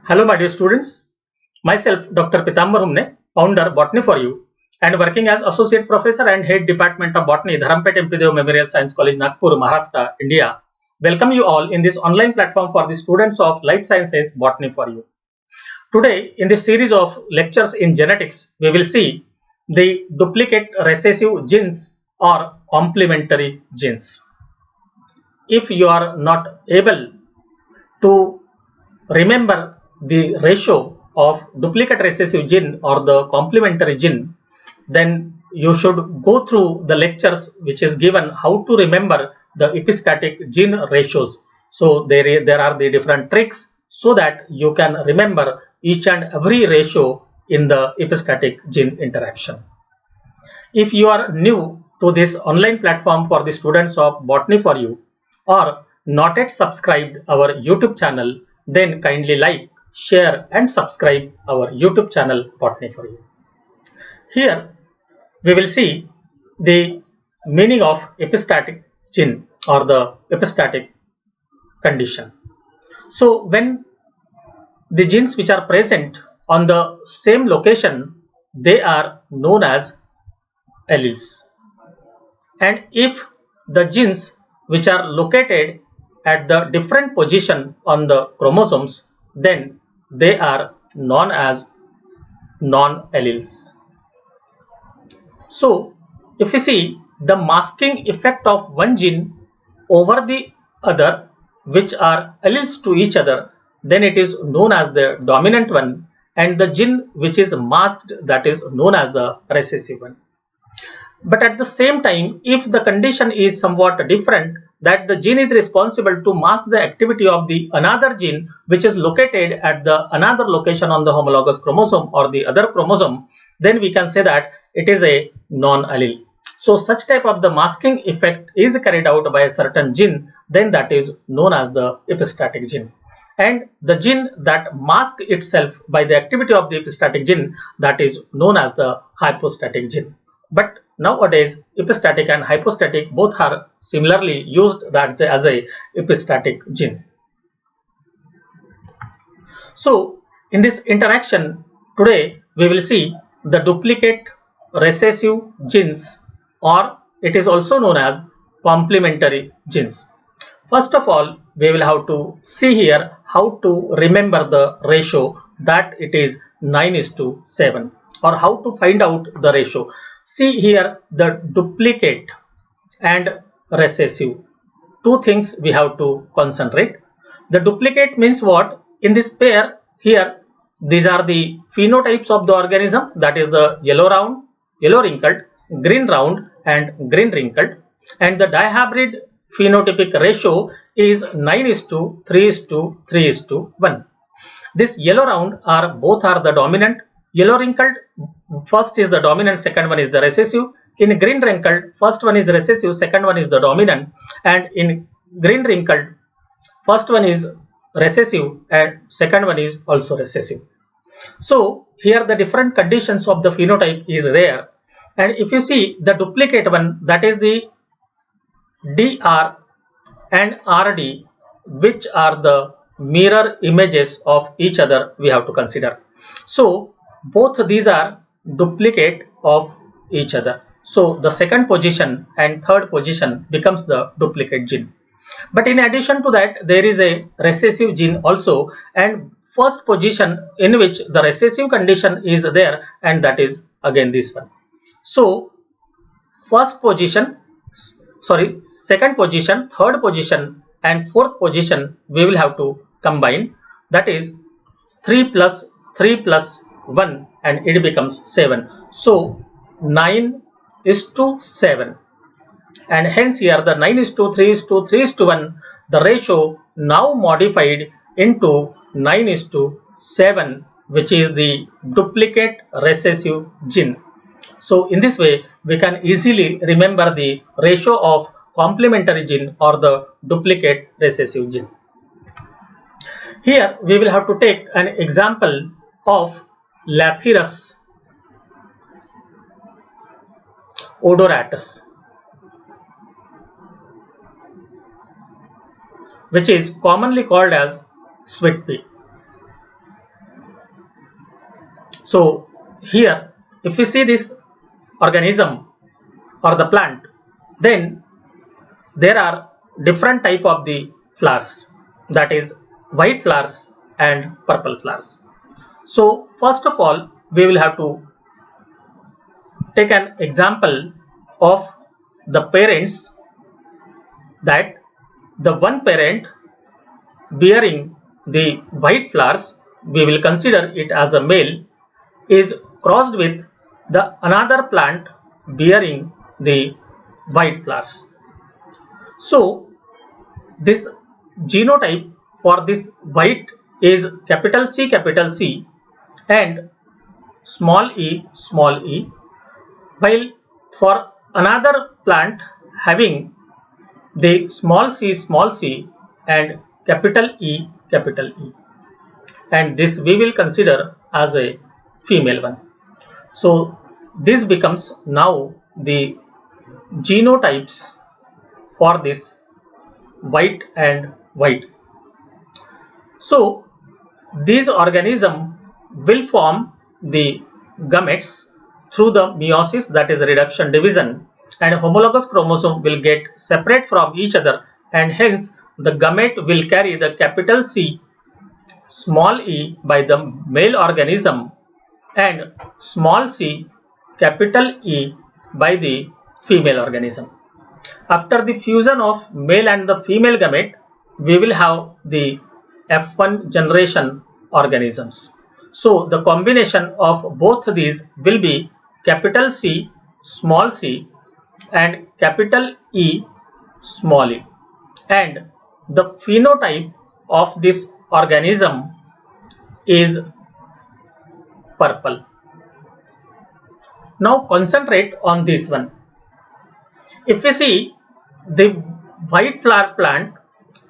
Hello, my dear students. Myself, Dr. Pitambar Humne, founder Botany for You, and working as Associate Professor and Head Department of Botany, Dharampet MP Dev Memorial Science College, Nagpur, Maharashtra, India. Welcome you all in this online platform for the students of Life Sciences Botany for You. Today, in this series of lectures in genetics, we will see the duplicate recessive genes or complementary genes. If you are not able to remember the ratio of duplicate recessive gene or the complementary gene, then you should go through the lectures which is given how to remember the epistatic gene ratios. So there are the different tricks so that you can remember each and every ratio in the epistatic gene interaction. If you are new to this online platform for the students of Botany for You or not yet subscribed our YouTube channel, then kindly like, share and subscribe our YouTube channel Botany for You. Here we will see the meaning of epistatic gene or the epistatic condition. So when the genes which are present on the same location, they are known as alleles. And if the genes which are located at the different position on the chromosomes, then they are known as non-alleles. So if we see the masking effect of one gene over the other, which are alleles to each other, then it is known as the dominant one, and the gene which is masked, that is known as the recessive one. But at the same time, if the condition is somewhat different, that the gene is responsible to mask the activity of the another gene which is located at the another location on the homologous chromosome or the other chromosome, then we can say that it is a non-allele. So such type of the masking effect is carried out by a certain gene, then that is known as the epistatic gene. And the gene that masks itself by the activity of the epistatic gene, that is known as the hypostatic gene. But nowadays, epistatic and hypostatic both are similarly used as a epistatic gene. So in this interaction today, we will see the duplicate recessive genes, or it is also known as complementary genes. First of all, we will have to see here how to remember the ratio, that it is 9:7, or how to find out the ratio. See here the duplicate and recessive. Two things we have to concentrate. The duplicate means what? In this pair here, these are the phenotypes of the organism, that is the yellow round, yellow wrinkled, green round and green wrinkled, and the dihybrid phenotypic ratio is 9:3:3:1. This yellow round are both are the dominant. Yellow wrinkled, first is the dominant, second one is the recessive. In green wrinkled, first one is recessive, second one is the dominant, and in green wrinkled, first one is recessive and second one is also recessive. So here the different conditions of the phenotype is there, and if you see the duplicate one, that is the DR and RD, which are the mirror images of each other, we have to consider. So both these are duplicate of each other. So the second position and third position becomes the duplicate gene. But in addition to that, there is a recessive gene also, and first position in which the recessive condition is there, and that is again this one. So second position, third position and fourth position we will have to combine, that is 3 plus 3 plus 1, and it becomes 7. So 9:7, and hence here the 9:3:3:1, the ratio now modified into 9:7, which is the duplicate recessive gene. So in this way we can easily remember the ratio of complementary gene or the duplicate recessive gene. Here we will have to take an example of Lathyrus odoratus, which is commonly called as sweet pea. So here if we see this organism or the plant, then there are different type of the flowers, that is white flowers and purple flowers. So first of all we will have to take an example of the parents, that the one parent bearing the white flowers, we will consider it as a male, is crossed with the another plant bearing the white flowers. So this genotype for this white is capital C and small e, while for another plant having the small c and capital E, and this we will consider as a female one. So this becomes now the genotypes for this white and white. So these organisms will form the gametes through the meiosis, that is reduction division, and homologous chromosome will get separate from each other, and hence the gamete will carry the capital C small e by the male organism and small c capital E by the female organism. After the fusion of male and the female gamete, we will have the F1 generation organisms. So the combination of both these will be capital C small c and capital E small e, and the phenotype of this organism is purple. Now concentrate on this one. If we see the white flower plant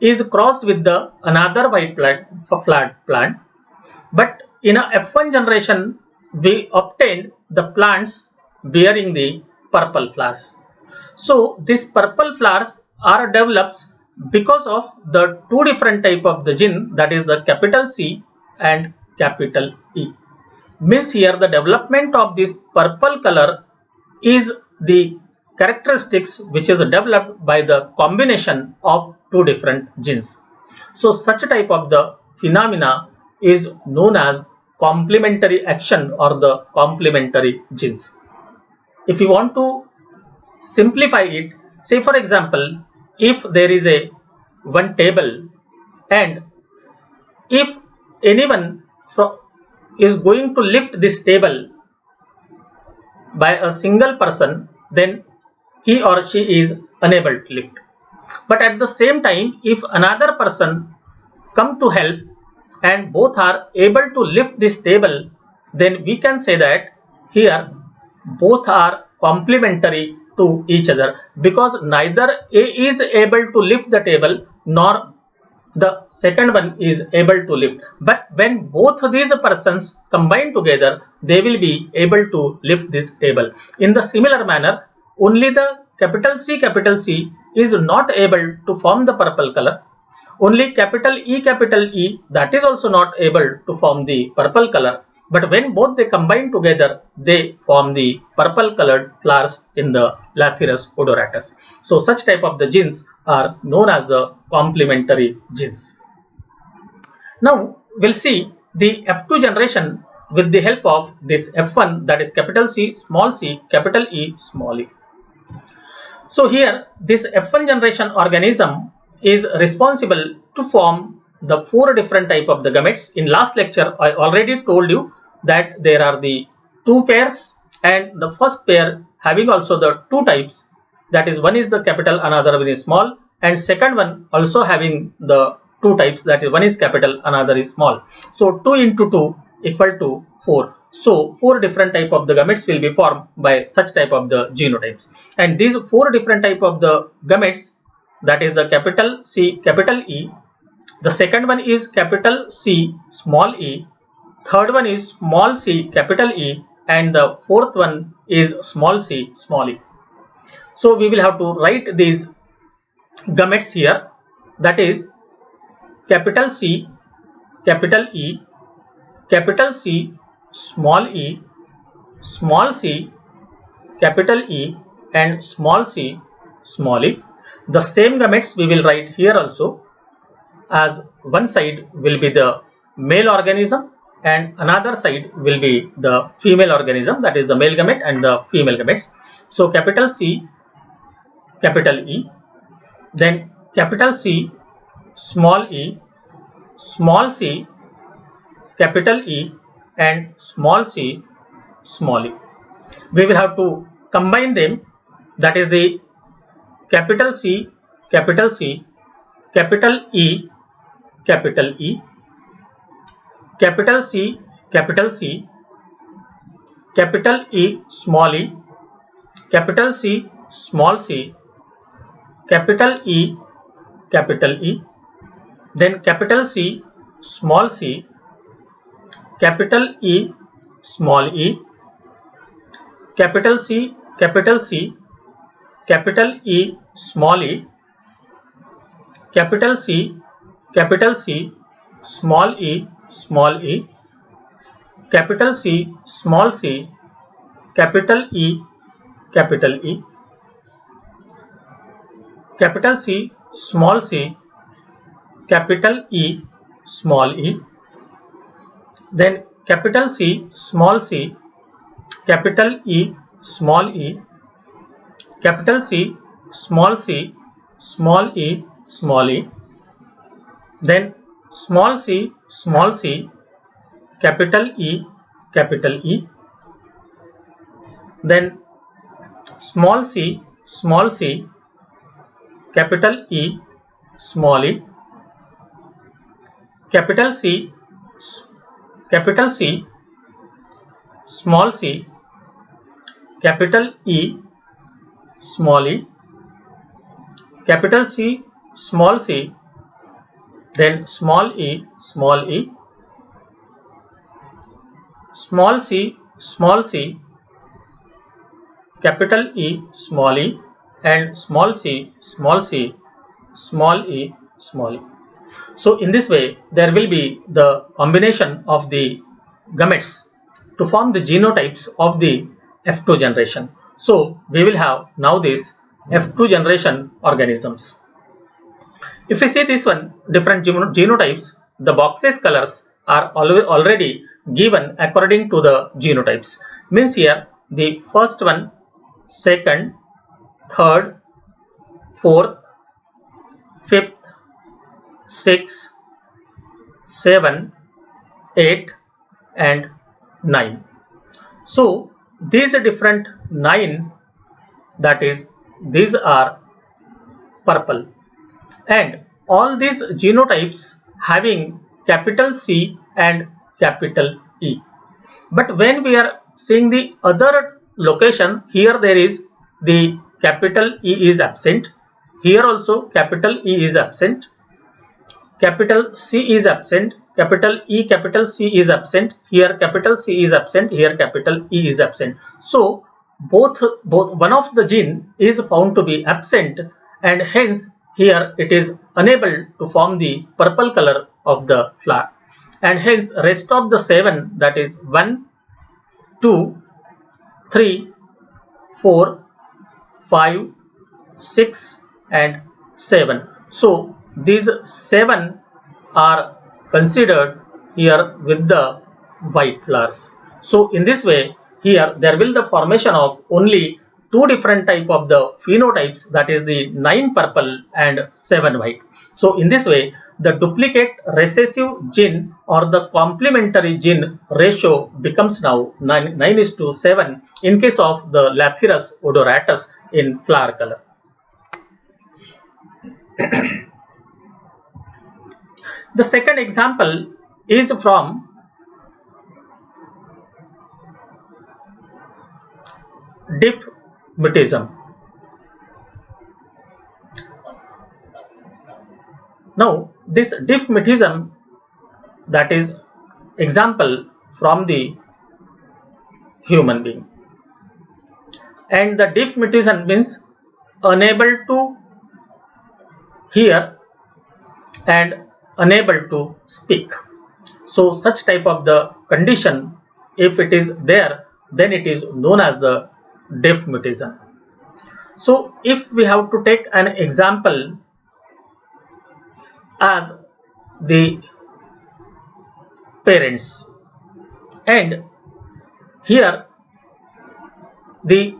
is crossed with the another white flower plant, but in a F1 generation we obtained the plants bearing the purple flowers. So these purple flowers are developed because of the two different type of the gene, that is the capital C and capital E. Means here the development of this purple color is the characteristics which is developed by the combination of two different genes. So such type of the phenomena is known as complementary action or the complementary genes. If you want to simplify it, say for example, if there is a one table and if anyone is going to lift this table by a single person, then he or she is unable to lift. But at the same time, if another person come to help and both are able to lift this table, then we can say that here both are complementary to each other, because neither A is able to lift the table nor the second one is able to lift. But when both these persons combine together, they will be able to lift this table. In the similar manner, only the capital C is not able to form the purple color. Only capital E that is also not able to form the purple color. But when both they combine together, they form the purple colored flowers in the Lathyrus odoratus. So such type of the genes are known as the complementary genes. Now we'll see the F2 generation with the help of this F1, that is capital C, capital E, small e. So here this F1 generation organism is responsible to form the four different type of the gametes. In last lecture I already told you that there are the two pairs, and the first pair having also the two types, that is one is the capital, another one is small, and second one also having the two types, that is one is capital, another is small. So 2 into 2 equal to 4. So 4 different type of the gametes will be formed by such type of the genotypes, and these 4 different type of the gametes, that is the capital C capital E, the second one is capital C small e, third one is small c capital E, and the fourth one is small c small e. So we will have to write these gametes here, that is capital C capital E, capital C small e, small c, capital E, and small c, small e. The same gametes we will write here also, as one side will be the male organism and another side will be the female organism, that is the male gamete and the female gametes. So capital C, capital E, then capital C, small e, small c, capital E, and small c, small e. We will have to combine them, that is the capital C, capital C, capital E, capital E, capital C, capital C, capital E, small e, capital C, small c, capital E, then capital C, small c, capital E, small e, capital C, capital C, capital E, small e, capital C, small e, capital C, small c, capital E, capital C, small c, capital E, small e, then capital C, small c, capital E, small e, capital C, small c, small e, then small c, capital E, then small c, capital E, small e, capital C, small c, capital E, small e, capital C, small c, then small e, small c, capital E, small e, and small c, small e, small e. So in this way there will be the combination of the gametes to form the genotypes of the F2 generation. So we will have now this F2 generation organisms. If we see this one, different genotypes, the boxes colors are already given according to the genotypes. Means here the first one, second, third, fourth, fifth, 6, 7, 8 and 9. So these are different 9, that is these are purple, and all these genotypes having capital C and capital E. But when we are seeing the other location, here there is the capital E is absent, here also capital E is absent, capital C is absent, capital E, capital C is absent, here capital C is absent, here capital E is absent. So both one of the gene is found to be absent, and hence here it is unable to form the purple color of the flower, and hence rest of the 7, that is 1, 2, 3, 4, 5, 6 and 7. So these 7 are considered here with the white flowers. So in this way here there will the formation of only 2 different type of the phenotypes, that is the 9 purple and 7 white. So in this way the duplicate recessive gene or the complementary gene ratio becomes now 9:7 in case of the Lathyrus odoratus in flower color. The second example is from diffmutism. Now this diffmutism, that is example from the human being, and the diffmutism means unable to hear and unable to speak. So such type of the condition if it is there, then it is known as the diff mutation. So if we have to take an example as the parents, and here the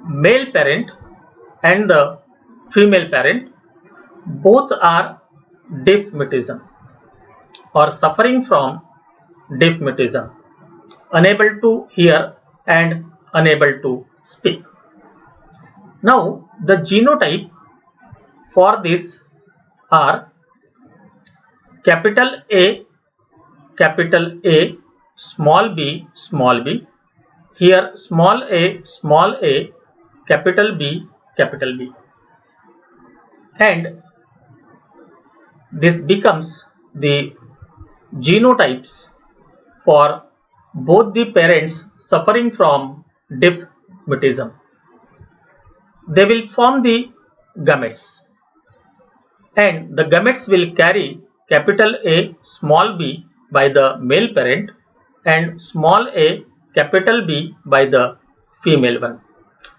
male parent and the female parent both are diff mutation or suffering from diff mutation, unable to hear and unable to speak. Now the genotype for this are capital A, small b, here small a, capital B, and this becomes the genotypes for both the parents suffering from diff mutation. They will form the gametes, and the gametes will carry capital A, small b by the male parent and small a, capital B by the female one.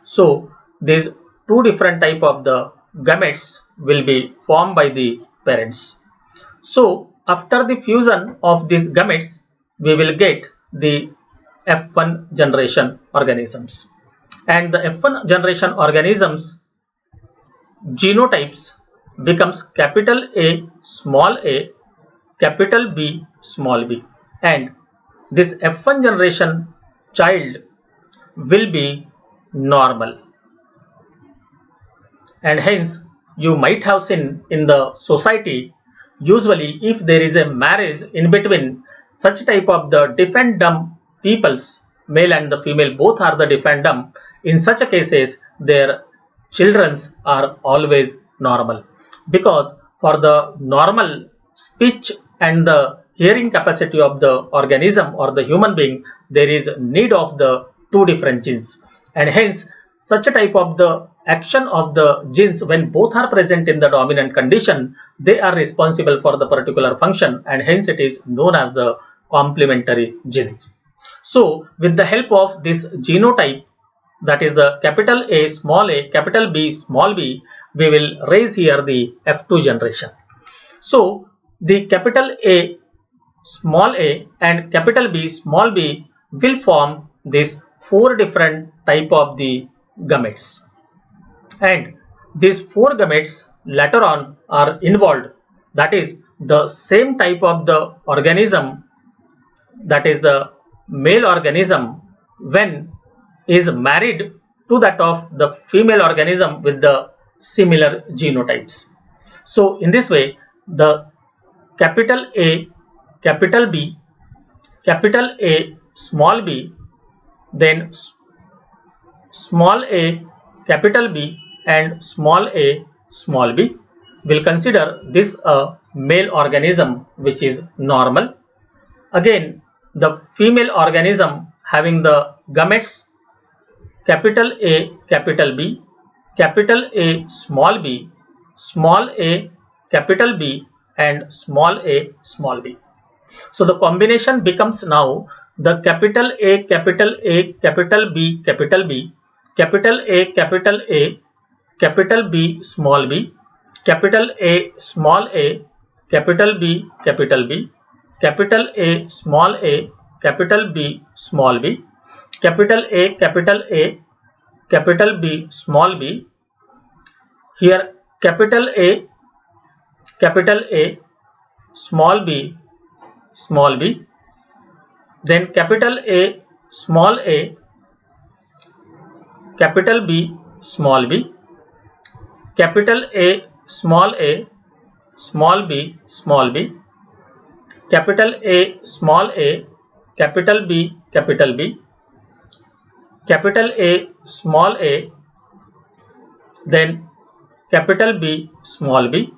So these two different type of the gametes will be formed by the parents. So after the fusion of these gametes, we will get the F1 generation organisms, and the F1 generation organisms genotypes becomes capital A, capital B, small b, and this F1 generation child will be normal. And hence you might have seen in the society, usually if there is a marriage in between such type of the deaf and dumb peoples, male and the female both are the deaf and dumb, in such cases their children are always normal, because for the normal speech and the hearing capacity of the organism or the human being, there is need of the two different genes, and hence such a type of the action of the genes, when both are present in the dominant condition, they are responsible for the particular function, and hence it is known as the complementary genes. So with the help of this genotype, that is the capital A, capital B, small b, we will raise here the F2 generation. So the capital A, small a and capital B, small b will form these four different type of the gametes, and these four gametes later on are involved, that is the same type of the organism, that is the male organism, when is married to that of the female organism with the similar genotypes. So in this way, the capital A, capital B, capital A, small b, then small a, capital B and small a, small b will consider this a male organism which is normal. Again, the female organism having the gametes capital A, capital B, capital A, small b, capital B and small a, small b. So the combination becomes now the capital A, capital B, capital B, capital A, capital B, small b, capital A, small a, capital B, capital B, capital A, small a, capital B, small b, capital A, capital B, small b. Here capital A, small b, then capital A, small a, capital B, small b, capital A, small b, small b, capital A, small a, capital B, capital A, small a, then capital B, small b,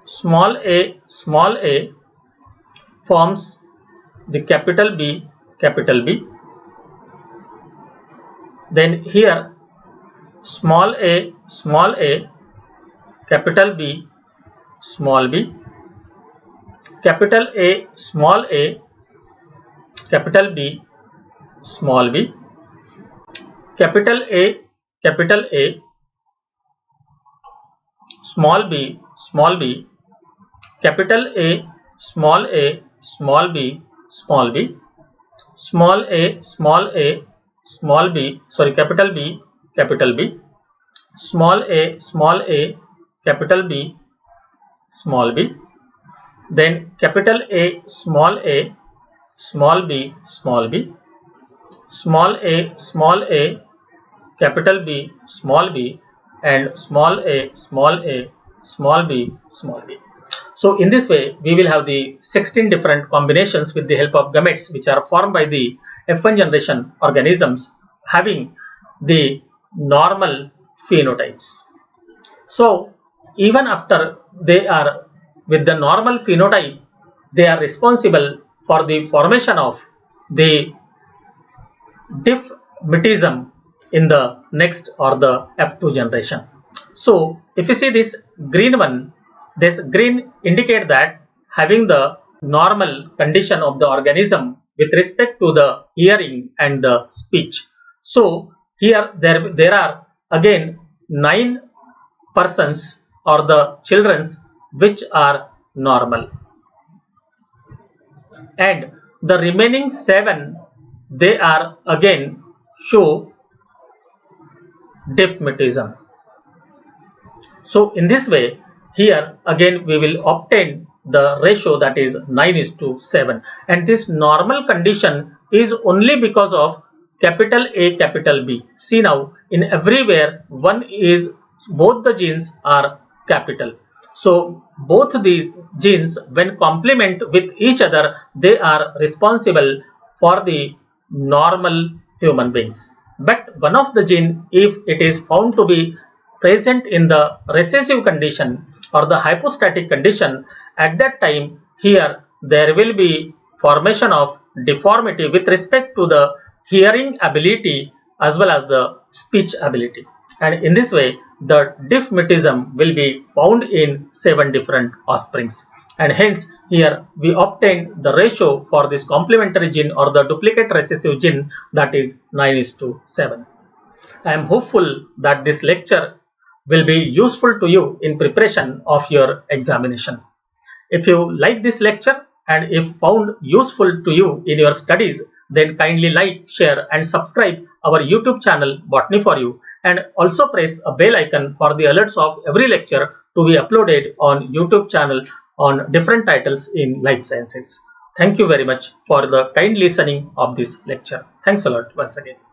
small a forms the capital B, then here small a, capital B, small b, capital A, small a, capital B, small b, capital A, small b, capital A, small b, small b, small a, capital B, small a, capital B, small b, then capital A, small b, small a, capital B, small b, and small a, small b, small b. So in this way, we will have the 16 different combinations with the help of gametes which are formed by the F1 generation organisms having the normal phenotypes. So even after they are with the normal phenotype, they are responsible for the formation of the diffmetism in the next or the F2 generation. So if you see this green one, this green indicate that having the normal condition of the organism with respect to the hearing and the speech. So here there are again 9 persons or the childrens which are normal, and the remaining 7 they are again show diffmetism. So in this way, here again we will obtain the ratio that is 9:7, and this normal condition is only because of capital A, capital B. See now, in everywhere both the genes are capital. So both the genes when complement with each other, they are responsible for the normal human beings. But one of the gene, if it is found to be present in the recessive condition or the hypostatic condition, at that time here there will be formation of deformity with respect to the hearing ability as well as the speech ability, and in this way the diffmetism will be found in 7 different offsprings, and hence here we obtain the ratio for this complementary gene or the duplicate recessive gene, that is 9:7. I am hopeful that this lecture will be useful to you in preparation of your examination. If you like this lecture and if found useful to you in your studies, then kindly like, share and subscribe our YouTube channel Botany for You, and also press a bell icon for the alerts of every lecture to be uploaded on YouTube channel on different titles in life sciences. Thank you very much for the kind listening of this lecture. Thanks a lot once again.